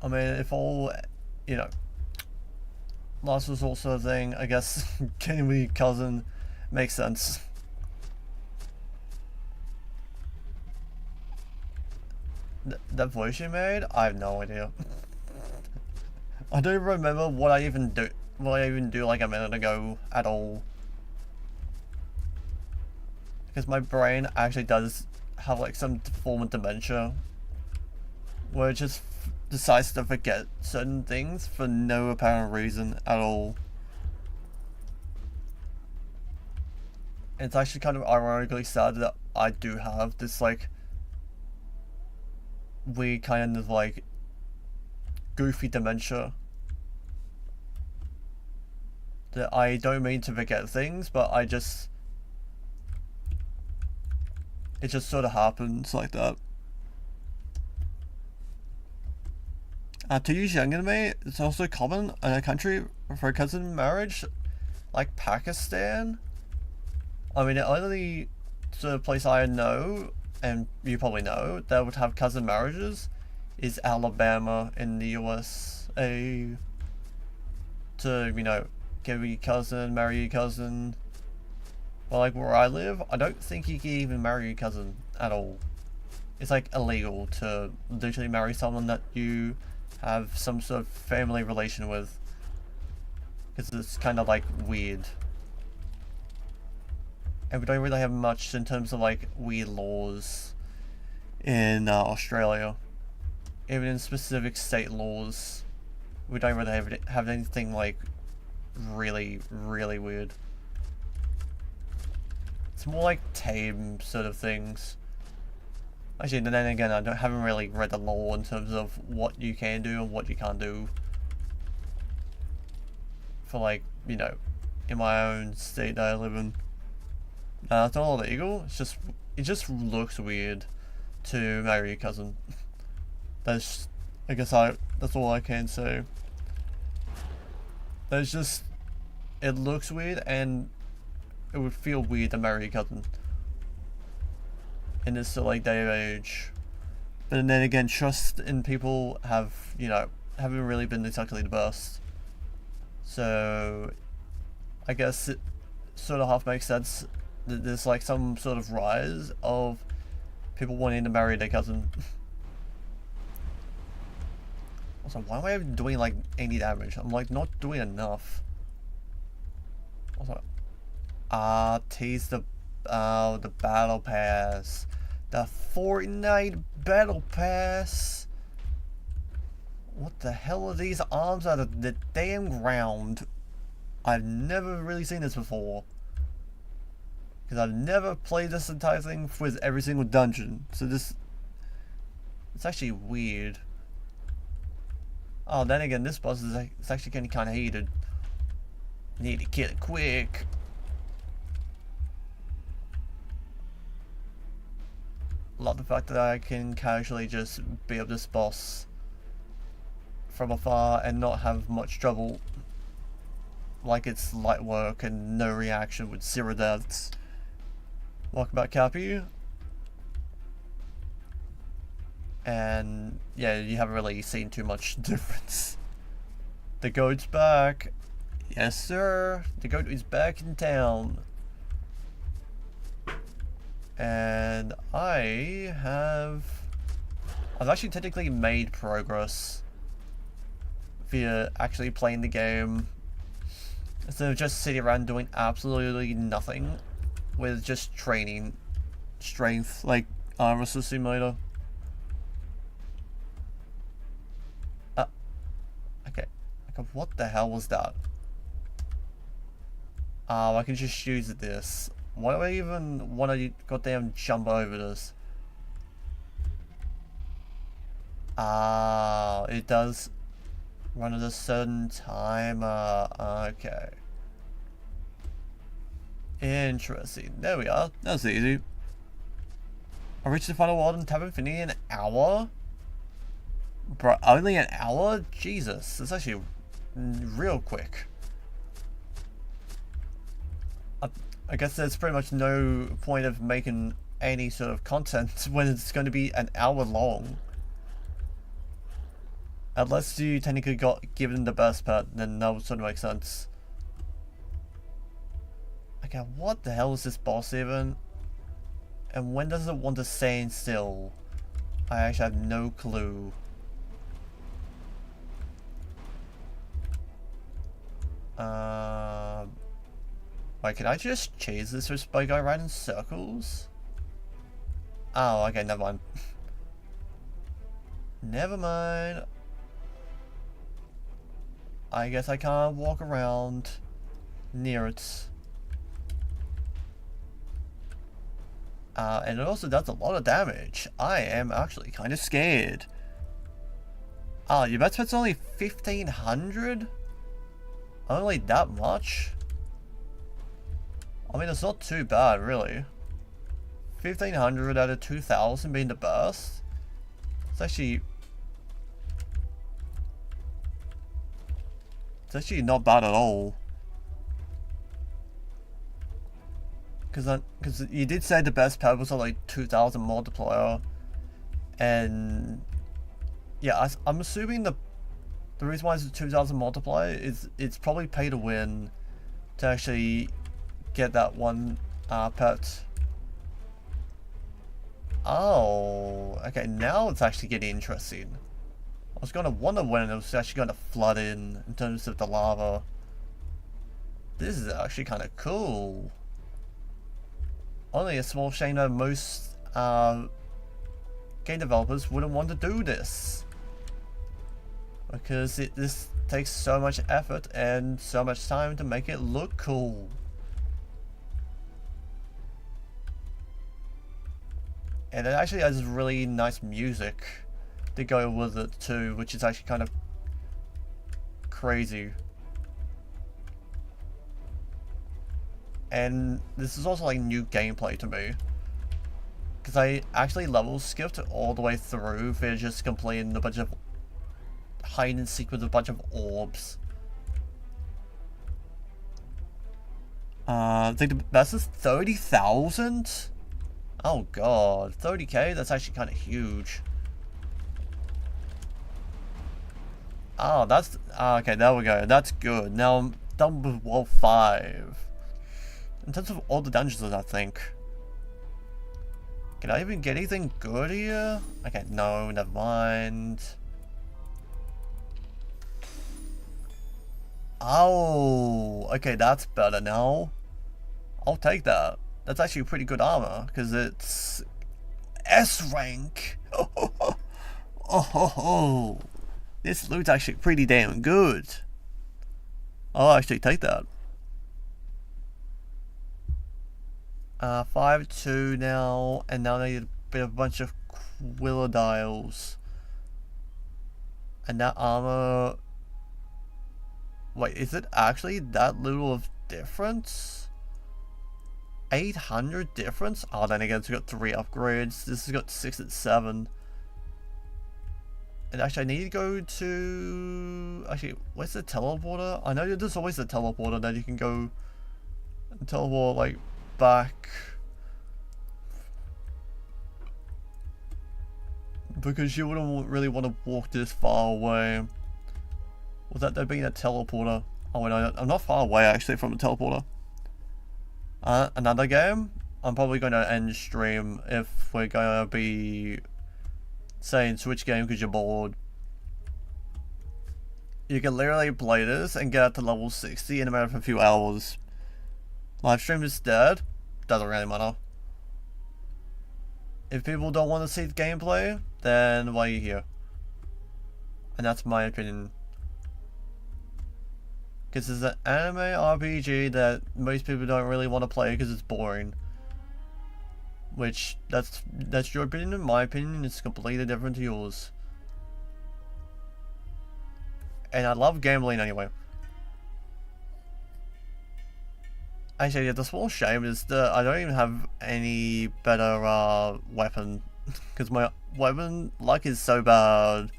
mean, if all, you know, last resort sort of thing, I guess getting me cousin makes sense. That voice you made? I have no idea. I don't remember what I even do like a minute ago at all. Because my brain actually does have like some form of dementia, where it just decides to forget certain things for no apparent reason at all. It's actually kind of ironically sad that I do have this like weird kind of like goofy dementia. That I don't mean to forget things, but it just sort of happens like that. 2 years younger than me, it's also common in a country for a cousin marriage, like Pakistan. I mean, the only sort of place I know, and you probably know, that would have cousin marriages is Alabama in the USA. To, you know, get your cousin, marry your cousin. But like where I live, I don't think you can even marry your cousin at all. It's like illegal to literally marry someone that you have some sort of family relation with. Because it's kind of like weird. And we don't really have much in terms of like weird laws in Australia. Even in specific state laws, we don't really have anything like really, really weird. It's more like tame sort of things. Actually, then again, I haven't really read the law in terms of what you can do and what you can't do. For like, you know, in my own state that I live in. It's not illegal, it just looks weird to marry your cousin. That's all I can say. It looks weird, and it would feel weird to marry your cousin in this like day of age. But then again, trust in people haven't really been exactly the best. So I guess it sort of half makes sense that there's like some sort of rise of people wanting to marry their cousin. Also, why am I even doing like any damage? I'm like not doing enough. Also, Tease the battle pass. The Fortnite battle pass. What the hell are these arms out of the damn ground? I've never really seen this before. Because I've never played this entire thing with every single dungeon. So this... It's actually weird. Oh, then again, this boss is it's actually getting kind of heated. Need to kill it quick. Love the fact that I can casually just beat up this boss from afar and not have much trouble. Like it's light work and no reaction with 0 deaths. Welcome back, Cappy. And yeah, you haven't really seen too much difference. The goat's back. Yes, sir. The goat is back in town. And I've actually technically made progress via actually playing the game instead of just sitting around doing absolutely nothing with just training strength like Armor Simulator. Okay, what the hell was that? Oh, I can just use this. Why do I even want to goddamn jump over this? Ah, it does run at a certain timer. Okay. Interesting. There we are. That's easy. I reached the final world in Tab Infinity in an hour? Bro, only an hour? Jesus, that's actually real quick. I guess there's pretty much no point of making any sort of content when it's going to be an hour long. Unless you technically got given the best part, then that would sort of make sense. Okay, what the hell is this boss even? And when does it want to stand still? I actually have no clue. Wait, can I just chase this by going around in circles? Oh, okay, never mind. Never mind. I guess I can't walk around near it. And it also does a lot of damage. I am actually kind of scared. Oh, you bet it's only 1,500? Only that much? I mean, it's not too bad, really. 1,500 out of 2,000 being the best. It's actually not bad at all. Because you did say the best pet was like 2,000 multiplier, and yeah, I'm assuming the reason why it's a 2,000 multiplier is it's probably pay to win to actually get that one pet. Oh, okay, now it's actually getting interesting. I was going to wonder when it was actually going to flood in terms of the lava. This is actually kind of cool. Only a small shame that most game developers wouldn't want to do this. Because this takes so much effort and so much time to make it look cool. And it actually has really nice music to go with it too, which is actually kind of crazy. And this is also like new gameplay to me, because I actually level skipped all the way through for just completing a bunch of hide and seek with a bunch of orbs. I think the best is 30,000? Oh god, 30k? That's actually kind of huge. Oh, that's... okay, there we go. That's good. Now I'm done with World 5. In terms of all the dungeons, I think. Can I even get anything good here? Okay, no, never mind. Oh, okay, that's better now. I'll take that. That's actually pretty good armor, because it's S rank. Oh, this loot's actually pretty damn good. I'll actually take that. 5-2 now, and now I need a bunch of Quilladiles. And that armor... Wait, is it actually that little of difference? 800 difference? Oh, then again, it's got 3 upgrades. This has got 6 and 7. And actually, I need to go to... Actually, where's the teleporter? I know there's always a teleporter that you can go and teleport, like, back. Because you wouldn't really want to walk this far away. Without there being a teleporter. Oh, wait, I'm not far away, actually, from the teleporter. Another game? I'm probably going to end stream if we're going to be saying switch game because you're bored. You can literally play this and get up to level 60 in a matter of a few hours. Live stream is dead. Doesn't really matter. If people don't want to see the gameplay, then why are you here? And that's my opinion. Because it's an anime RPG that most people don't really want to play because it's boring. Which, that's your opinion. In my opinion, it's completely different to yours. And I love gambling anyway. Actually, yeah, the small shame is that I don't even have any better weapon. Because my weapon luck is so bad.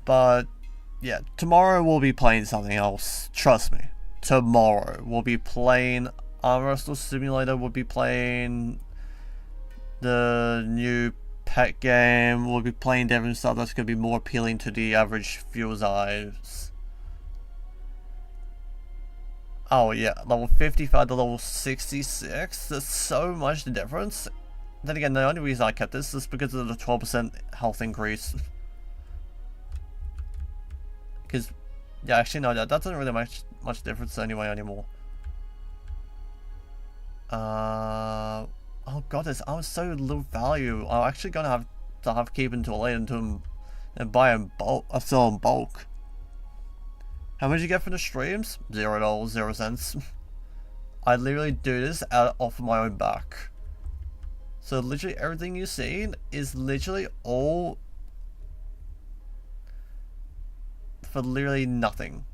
But... yeah, tomorrow we'll be playing something else. Trust me. Tomorrow we'll be playing Arm Wrestle Simulator. We'll be playing the new pet game. We'll be playing different stuff that's going to be more appealing to the average viewer's eyes. Oh yeah, level 55 to level 66. There's so much difference. Then again, the only reason I kept this is because of the 12% health increase. Because, yeah, actually no, that doesn't really make much difference anyway anymore. Oh god, this armor's so low value. I'm actually gonna have to keep until later and buy in bulk. Sell in bulk. How much you get from the streams? $0, 0 cents. I literally do this off of my own back. So literally everything you see is literally all for literally nothing.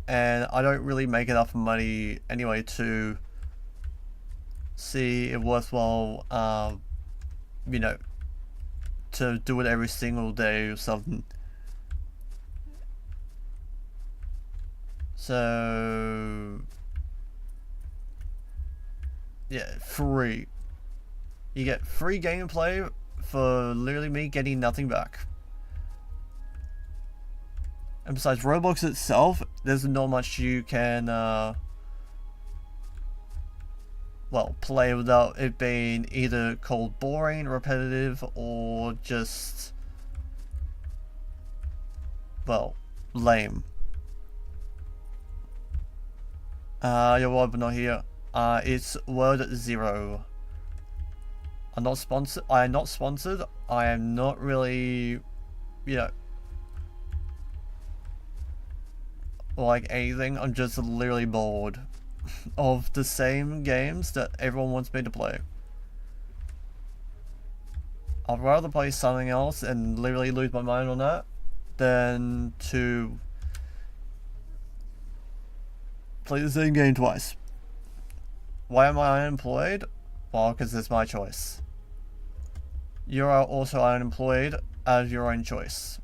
And I don't really make enough money anyway to see it worthwhile, you know, to do it every single day or something. So, yeah, free. You get free gameplay for literally me getting nothing back. And besides Roblox itself, there's not much you can, well, play without it being either called boring, repetitive, or just, well, lame. Your word not here. It's word 0. I'm not sponsored. I am not sponsored. I am not really, you know, like anything. I'm just literally bored of the same games that everyone wants me to play. I'd rather play something else and literally lose my mind on that than to play the same game twice. Why am I unemployed? Well, because it's my choice. You are also unemployed as your own choice.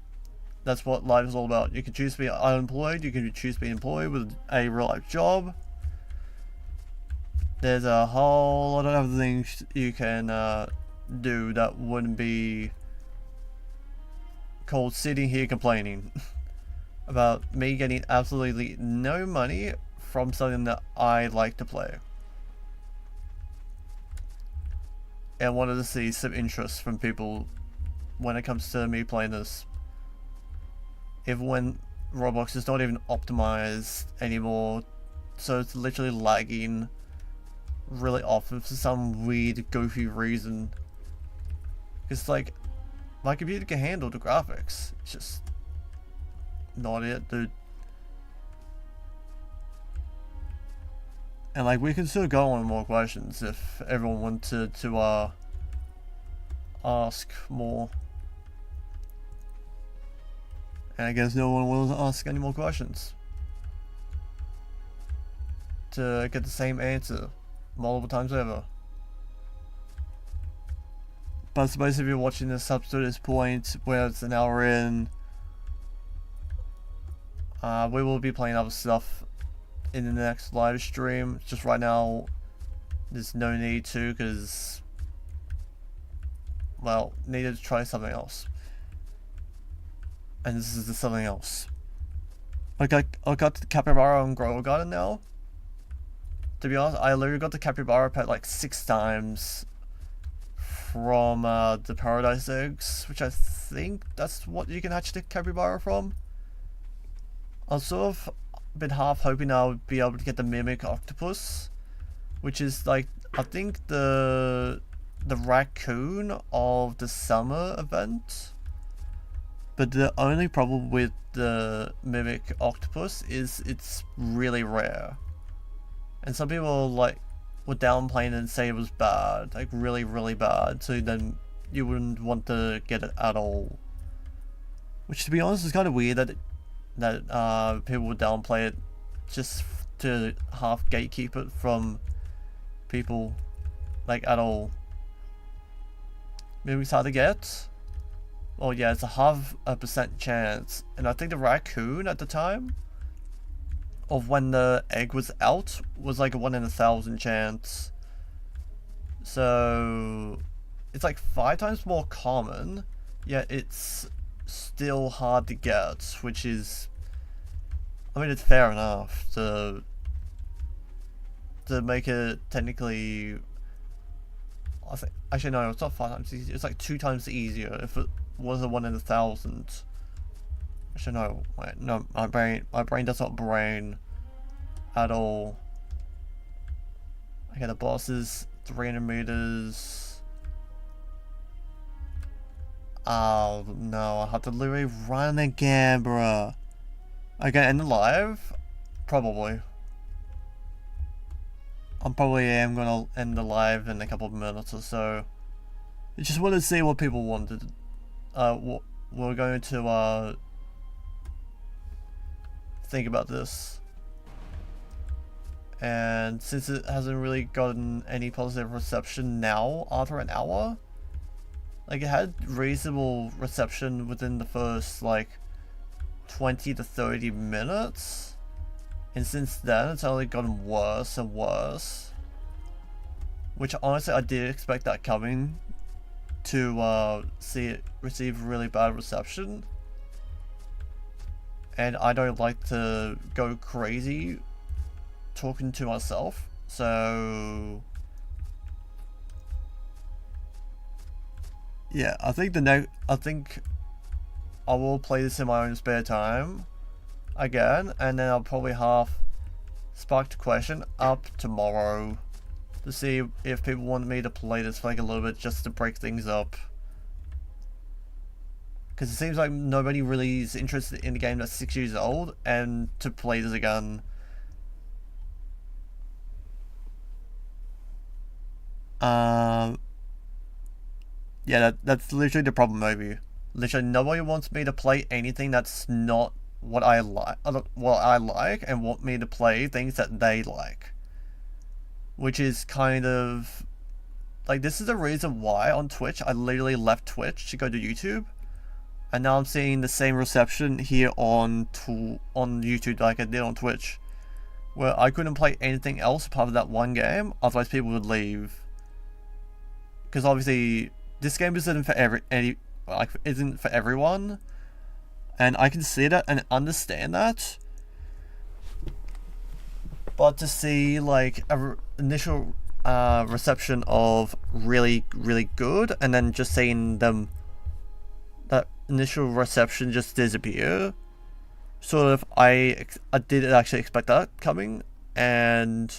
That's what life is all about. You can choose to be unemployed, you can choose to be employed with a real life job. There's a whole lot of other things you can do that wouldn't be called sitting here complaining about me getting absolutely no money from something that I like to play. And I wanted to see some interest from people when it comes to me playing this. Even when Roblox is not even optimized anymore, so it's literally lagging really often for some weird goofy reason. It's like, my computer can handle the graphics, it's just not it, dude. And like, we can still go on more questions if everyone wanted to ask more. And I guess no one will ask any more questions to get the same answer multiple times over. But I suppose if you're watching this up to this point, where it's an hour in, we will be playing other stuff in the next live stream. Just right now, there's no need to, because, well, needed to try something else. And this is the something else. I got the capybara on Grow Garden now. To be honest, I literally got the capybara pet like 6 times from the paradise eggs, which I think that's what you can hatch the capybara from. I've sort of been half hoping I would be able to get the mimic octopus, which is like, I think the raccoon of the summer event. But the only problem with the mimic octopus is it's really rare. And some people like would downplay it and say it was bad, like really, really bad, so then you wouldn't want to get it at all. Which, to be honest, is kind of weird that people would downplay it just to half gatekeep it from people, like, at all. Maybe it's hard to get. Oh yeah, it's a 0.5% chance, and I think the raccoon at the time of when the egg was out was like a 1 in 1,000 chance. So it's like 5 times more common, yet it's still hard to get, which is, I mean, it's fair enough to make it technically, I think, actually no, it's not 5 times easier, it's like 2 times easier if it was a 1 in 1,000. Actually no, wait, no, my brain does not brain at all. Okay, the boss is 300 meters. Oh no, I have to literally run again, bruh. Okay, end the live? Probably. I probably am gonna end the live in a couple of minutes or so. I just wanted to see what people wanted. We're going to think about this. And since it hasn't really gotten any positive reception now after an hour, like, it had reasonable reception within the first like 20 to 30 minutes, and since then it's only gotten worse and worse, which honestly I did expect that coming, to see it receive really bad reception. And I don't like to go crazy talking to myself, so yeah, I think I will play this in my own spare time again, and then I'll probably half spark the question up tomorrow to see if people want me to play this for like a little bit, just to break things up. Because it seems like nobody really is interested in a game that's 6 years old, and to play this again. Yeah, that's literally the problem, maybe. Literally, nobody wants me to play anything that's not what I like, and want me to play things that they like. Which is kind of like, this is the reason why on Twitch I literally left Twitch to go to YouTube, and now I'm seeing the same reception here on YouTube like I did on Twitch, where I couldn't play anything else apart from that one game, otherwise people would leave. Because obviously this game isn't for isn't for everyone, and I can see that and understand that. But to see like a initial reception of really, really good, and then just seeing that initial reception just disappear, sort of, I didn't actually expect that coming, and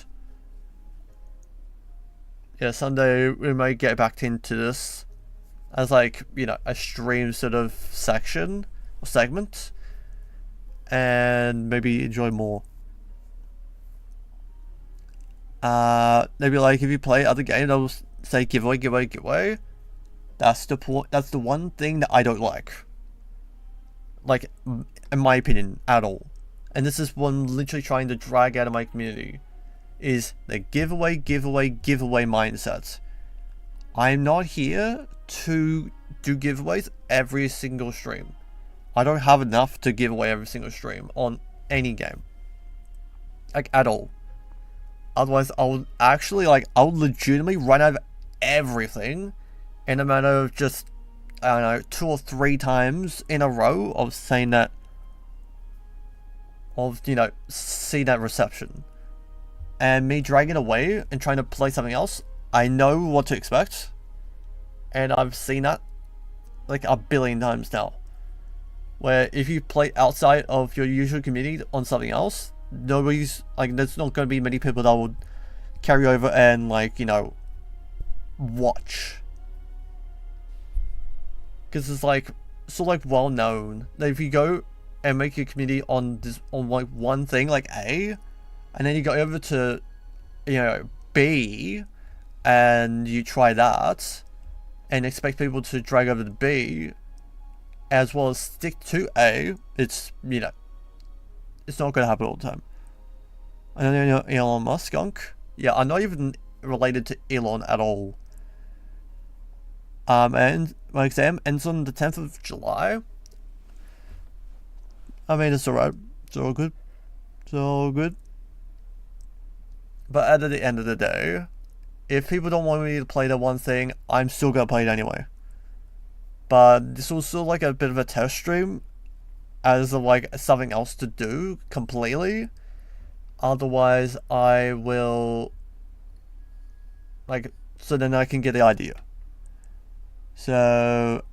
yeah, Sunday we might get back into this as like, you know, a stream sort of section or segment, and maybe enjoy more. Maybe like if you play other games, they'll say giveaway, giveaway, giveaway. That's the point. That's the one thing that I don't like, in my opinion, at all. And this is what I'm literally trying to drag out of my community, is the giveaway, giveaway, giveaway mindset. I'm not here to do giveaways every single stream. I don't have enough to give away every single stream on any game. Like, at all. Otherwise, I would actually, like, I would legitimately run out of everything in a matter of just, I don't know, 2 or 3 times in a row of saying that, of, you know, see that reception. And me dragging away and trying to play something else, I know what to expect. And I've seen that, like, a billion times now. Where if you play outside of your usual community on something else, nobody's, like, there's not going to be many people that would carry over and, like, you know, watch. Because it's like, sort of like well known that if you go and make your community on this, on like one thing, like A, and then you go over to, you know, B, and you try that, and expect people to drag over to B, as well as stick to A, it's, you know, it's not going to happen all the time. I don't know Elon Musk, skunk. Yeah, I'm not even related to Elon at all. And my exam ends on the 10th of July. I mean, it's alright. It's all good. It's all good. But at the end of the day, if people don't want me to play the one thing, I'm still gonna play it anyway. But this was still like a bit of a test stream, as like something else to do completely. Otherwise, I will, like, so then I can get the idea. So,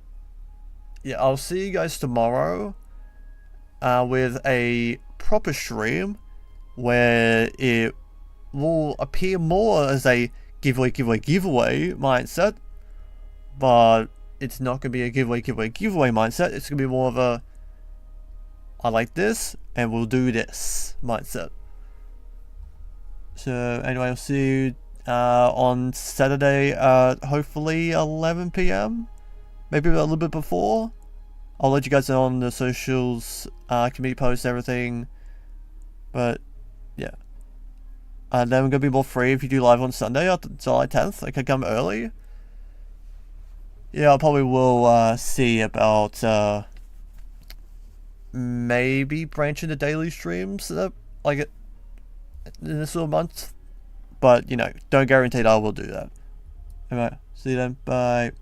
yeah, I'll see you guys tomorrow with a proper stream where it will appear more as a giveaway, giveaway, giveaway mindset, but it's not going to be a giveaway, giveaway, giveaway mindset. It's going to be more of a, I like this, and we'll do this mindset. So, anyway, I'll see you on Saturday, hopefully 11 PM, maybe a little bit before. I'll let you guys know on the socials, community posts, everything, but yeah. And then we're gonna be more free if you do live on Sunday, July 10th. I can come early. Yeah, I probably will see about maybe branching the daily streams, like in this little month. But, you know, don't guarantee that I will do that. Alright, see you then. Bye.